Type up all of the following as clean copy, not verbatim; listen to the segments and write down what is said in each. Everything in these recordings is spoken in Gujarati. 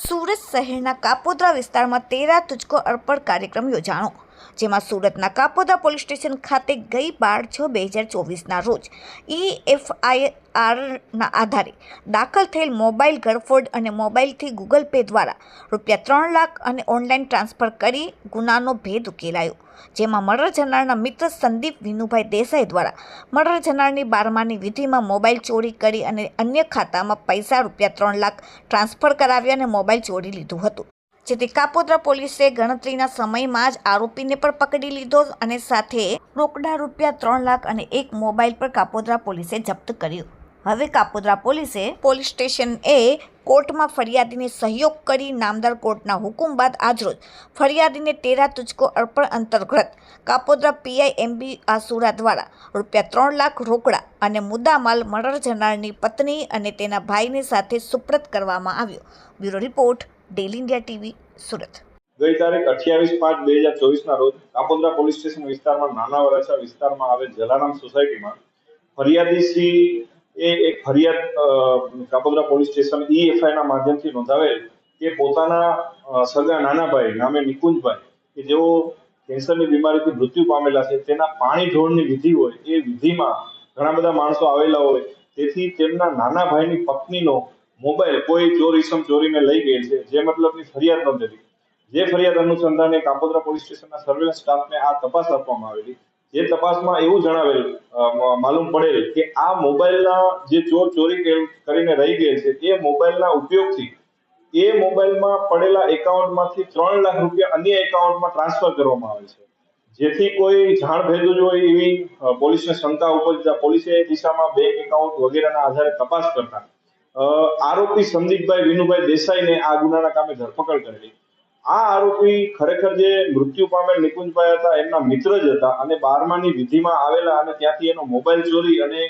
સુરત શહેરના કાપોદ્રા વિસ્તારમાં તેરા તુજકો અર્પણ કાર્યક્રમ યોજાણો, જેમાં સુરતના કાપોદ્રા પોલીસ સ્ટેશન ખાતે ગઈ 12/6/2024ના રોજ EFIRના આધારે દાખલ થયેલ મોબાઈલ ગળફોડ અને મોબાઈલથી ગૂગલ પે દ્વારા ₹3 લાખ અને ઓનલાઈન ટ્રાન્સફર કરી ગુનાનો ભેદ ઉકેલાયો, જેમાં મર્ડર જનારના મિત્ર સંદીપ વિનુભાઈ દેસાઈ દ્વારા મર્ડર જનારની 12માની વિધિમાં મોબાઈલ ચોરી કરી અને અન્ય ખાતામાં પૈસા ₹3 લાખ ટ્રાન્સફર કરાવ્યા અને મોબાઈલ ચોરી લીધું હતું, જેથી કાપોદ્રા પોલીસે ગણતરીના સમયમાં જ આરોપીને પણ પકડી લીધો અને સાથે રોકડા ₹3 લાખ અને એક મોબાઈલ પર કાપોદ્રા પોલીસે જપ્ત કર્યું. હવે કાપોદ્રા પોલીસ સ્ટેશનએ કોર્ટમાં ફરિયાદીને સહયોગ કરી નામદાર કોર્ટના હુકમ બાદ આજરોજ ફરિયાદીને તેરા તુજકો અર્પણ અંતર્ગત કાપોદ્રા PI MB આસુરા દ્વારા ₹3 લાખ રોકડા અને મુદ્દામાલ મર્ડર જનારની પત્ની અને તેના ભાઈને સાથે સુપ્રત કરવામાં આવ્યો. Bureau report, daily India TV, Surat. ગઈ તારીખ 28/5/2024ના રોજ કાપોદ્રા પોલીસ સ્ટેશન વિસ્તારમાં નાના વરાછા વિસ્તારમાં આવેલ જલારામ સોસાયટીમાં ફરિયાદી શ્રી એક ફરિયાદ કાપોદ્રા પોલીસ સ્ટેશન EFI ના માધ્યમથી નોંધાવેલ કે પોતાના સગા નાના ભાઈ નામે નિકુંજભાઈ કે જેઓ કેન્સરની બીમારીથી મૃત્યુ પામેલા છે, તેના પાણી ઢોળની વિધિ હોય એ વિધિમાં ઘણા બધા માણસો આવેલા હોય, તેથી તેમના નાના ભાઈની પત્નીનો મોબાઈલ કોઈ ચોર ઈસમ ચોરીને લઈ ગયેલ છે, જે મતલબની ફરિયાદ નોંધેલી. જે ફરિયાદ અનુસંધાને કાપોદ્રા પોલીસ સ્ટેશનના સર્વેલન્સ સ્ટાફને આ તપાસ આપવામાં આવેલી. જે તપાસમાં એવું જણાવેલ માલુમ પડેલ કે આ મોબાઈલના જે ચોર ચોરી કરીને રહી ગયેલ છે, એ મોબાઈલના ઉપયોગથી એ મોબાઈલમાં પડેલા એકાઉન્ટમાંથી ₹3 લાખ અન્ય એકાઉન્ટમાં ટ્રાન્સફર કરવામાં આવે છે, જેથી કોઈ જાણ ભેદું હોય એવી પોલીસને શંકા ઉપજતા પોલીસે એ દિશામાં બેંક એકાઉન્ટ વગેરેના આધારે તપાસ કરતા આરોપી સંદીપભાઈ વિનુભાઈ દેસાઈને આ ગુનાના કામે ધરપકડ કરેલી. આ આરોપી ખરેખર જે મૃત્યુ પામેલ નિકુંજભાઈ હતા એમના મિત્ર જ હતા અને 12માની વિધિમાં આવેલા અને ત્યાંથી એનો મોબાઈલ ચોરી અને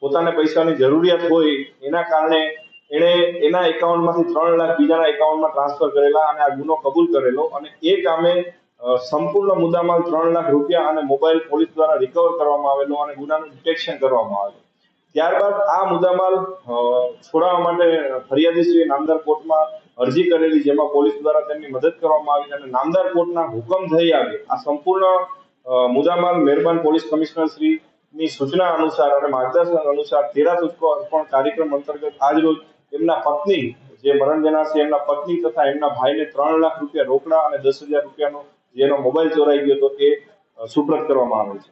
પોતાને પૈસાની જરૂરિયાત હોય એના કારણે એણે એના એકાઉન્ટમાંથી ₹3 લાખ બીજાના એકાઉન્ટમાં ટ્રાન્સફર કરેલા અને આ ગુનો કબૂલ કરેલો અને એ કામે સંપૂર્ણ મુદ્દામાલ ₹3 લાખ અને મોબાઈલ પોલીસ દ્વારા રિકવર કરવામાં આવેલો અને ગુનાનું ડિટેક્શન કરવામાં આવેલું. ત્યારબાદ આ મુદ્દામાલ છોડાવવા માટે ફરિયાદીશ્રીએ નામદાર કોર્ટમાં અરજી કરેલી, જેમાં પોલીસ દ્વારા તેમની મદદ કરવામાં આવી અને નામદાર કોર્ટના હુકમ થઈ આવે આ સંપૂર્ણ મુદ્દામાલ મહેરબાન પોલીસ કમિશનર શ્રીની સૂચના અનુસાર અને માર્ગદર્શન અનુસાર તેરા તુજકો અર્પણ કાર્યક્રમ અંતર્ગત આજરોજ એમના પત્ની જે મરણ જનાર છે એમના પત્ની તથા એમના ભાઈને ₹3 લાખ રોકડા અને ₹10,000નો જેનો મોબાઈલ ચોરાઈ ગયો હતો એ સુપ્રત કરવામાં આવેલ છે.